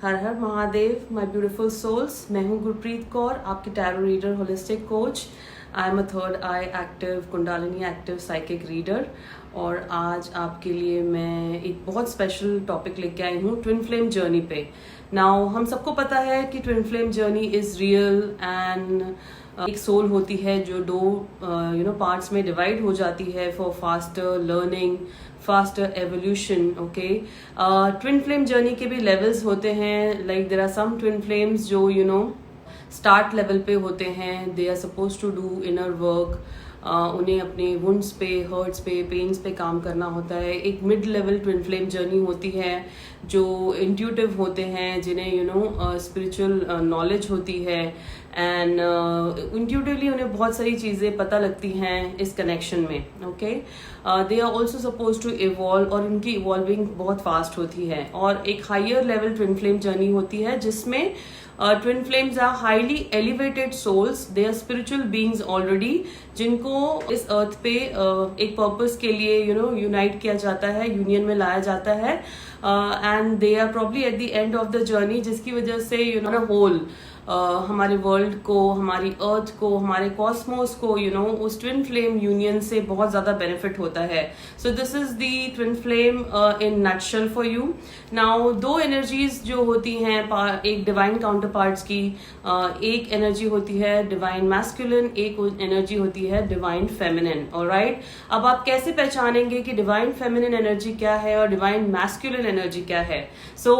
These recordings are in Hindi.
हर हर महादेव माय ब्यूटीफुल सोल्स। मैं हूँ गुरप्रीत कौर, आपकी tarot reader, holistic coach. I am a third eye active kundalini active psychic reader और आज आपके लिए मैं एक बहुत स्पेशल टॉपिक लेके आई हूँ ट्विन फ्लेम जर्नी पे। नाउ हम सबको पता है कि twin flame journey is real and एक सोल होती है जो दो पार्ट्स में डिवाइड हो जाती है for faster learning, faster evolution. Okay, twin flame journey के भी लेवल्स होते हैं। Like there are some twin flames जो स्टार्ट लेवल पे होते हैं। They are suppose to do inner work. उन्हें अपने वुंड्स पे, हर्ट्स पे, पेन्स पे काम करना होता है। एक mid level twin flame journey होती है जो इंट्यूटिव होते हैं, जिन्हें स्पिरिचुअल नॉलेज होती है एंड इंट्यूटिवली उन्हें बहुत सारी चीज़ें पता लगती हैं इस कनेक्शन में। Okay, they are also suppose to evolve और उनकी इवॉल्विंग बहुत फास्ट होती है। और एक higher level twin flame journey होती है जिसमें twin flames are highly elevated souls. They are spiritual beings already, जिनको इस अर्थ पे एक पर्पस के लिए यूनाइट किया जाता है, यूनियन में लाया जाता है and they are probably at the end of the journey, जिसकी वजह से होल हमारे वर्ल्ड को, हमारी अर्थ को, हमारे कॉस्मोस को उस ट्विन फ्लेम यूनियन से बहुत ज़्यादा बेनिफिट होता है। So this is the twin flame in nutshell for you. Now दो एनर्जीज जो होती हैं एक डिवाइन काउंटर पार्ट्स की, एक एनर्जी होती है डिवाइन मैस्कुलिन, एक एनर्जी होती है डिवाइन फेमिनिन। ऑलराइट, अब आप कैसे पहचानेंगे कि डिवाइन फेमिनिन एनर्जी क्या है और डिवाइन मैस्कुलिन एनर्जी क्या है? So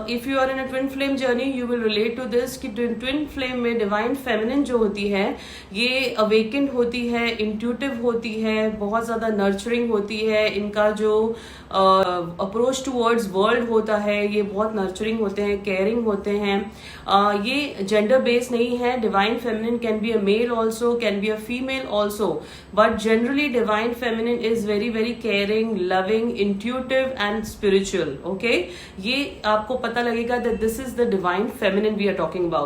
if you are in a twin flame journey you will relate to this कि ट्विन फ्लेम में डिवाइन फेमिनिन जो होती है ये अवेकेंड होती है, इंट्यूटिव होती है, बहुत ज्यादा नर्चरिंग होती है। इनका जो अप्रोच टूवर्ड्स वर्ल्ड होता है ये बहुत नर्चरिंग होते हैं, केयरिंग होते हैं। ये जेंडर बेस्ड नहीं है। Divine feminine can be a male also, can be a female also, but generally divine feminine is very very caring, loving, intuitive and spiritual. Okay, ये आपको पता लगेगा that this is the divine feminine we are talking about.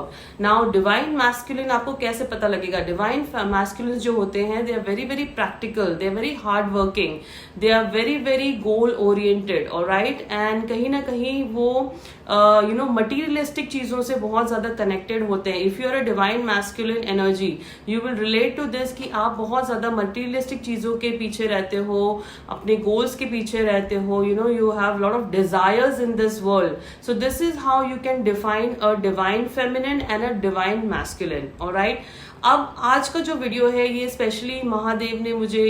Now divine masculine आपको कैसे पता लगेगा? डिवाइन मैस्कुलिन जो होते हैं they are very very practical, they are very hard working, they are very very goal oriented. Alright, and कहीं ना कहीं वो मटीरियलिस्टिक चीजों से बहुत ज्यादा कनेक्टेड होते हैं। If you are a divine masculine energy you will relate to this कि आप बहुत ज्यादा मटीरियलिस्टिक चीजों के पीछे रहते हो, अपने गोल्स के पीछे रहते हो, you have lot of desires in this world. So this is how you can define a divine feminine and a divine masculine. Alright, अब आज का जो वीडियो है ये स्पेशली महादेव ने मुझे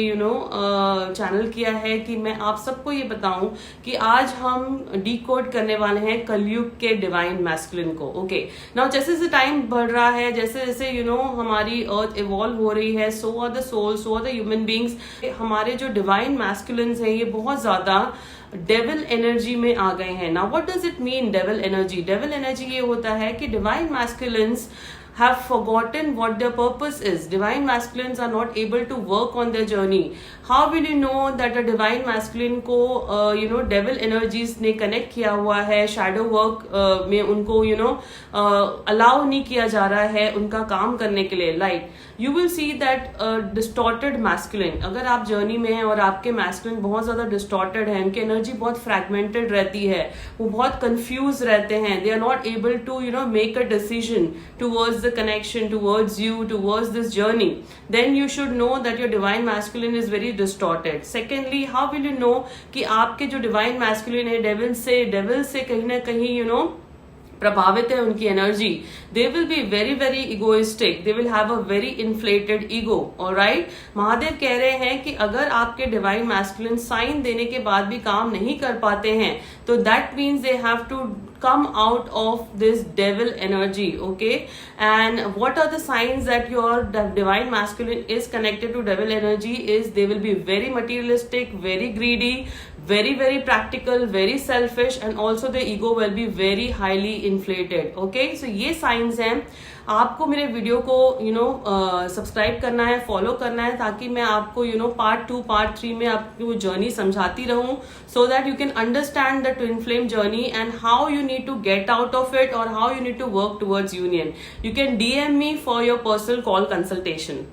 चैनल किया है कि मैं आप सबको ये बताऊं कि आज हम डिकोड करने वाले हैं कलयुग के डिवाइन मैस्कुलिन को। ओके, नाउ जैसे जैसे टाइम बढ़ रहा है, जैसे जैसे हमारी अर्थ इवॉल्व हो रही है, so are the soul, so are the human beings. हमारे जो डिवाइन मैस्कुलिन्स हैं ये बहुत ज्यादा डेविल एनर्जी में आ गए हैं। Now what does it mean devil energy? Devil energy ये होता है कि divine masculines have forgotten what their purpose is. Divine masculines are not able to work on their journey. How will you know that a divine masculine को devil energies ने connect किया हुआ है, shadow work में उनको allow नहीं किया जा रहा है उनका काम करने के लिए? Like you will see that distorted masculine, अगर आप जर्नी में हैं और आपके masculine बहुत ज्यादा distorted है, उनकी एनर्जी बहुत fragmented रहती है, वो बहुत confused रहते हैं, they are not able to make a decision towards the connection, towards you, towards this journey, then you should know that your divine masculine is very distorted. Secondly, how will you know कि आपके जो divine masculine है devil से कहीं ना कहीं प्रभावित है उनकी energy? They will be very very egoistic, they will have a very inflated ego. Alright, Mahadev कह रहे हैं कि अगर आपके डिवाइन मैस्कुलिन साइन देने के बाद भी काम नहीं कर पाते हैं तो that means they have to come out of this devil energy. Okay, and what are the signs that your divine masculine is connected to devil energy? Is they will be very materialistic, very greedy, very very practical, very selfish, and also the ego will be very highly inflated. Okay, so ये signs हैं। आपको मेरे वीडियो को सब्सक्राइब करना है, फॉलो करना है, ताकि मैं आपको पार्ट 2 पार्ट 3 में आपकी वो जर्नी समझाती रहूं, so that you can understand the twin flame journey and how you need to get out of it और how you need to work towards union. यू कैन DM me for your personal call consultation.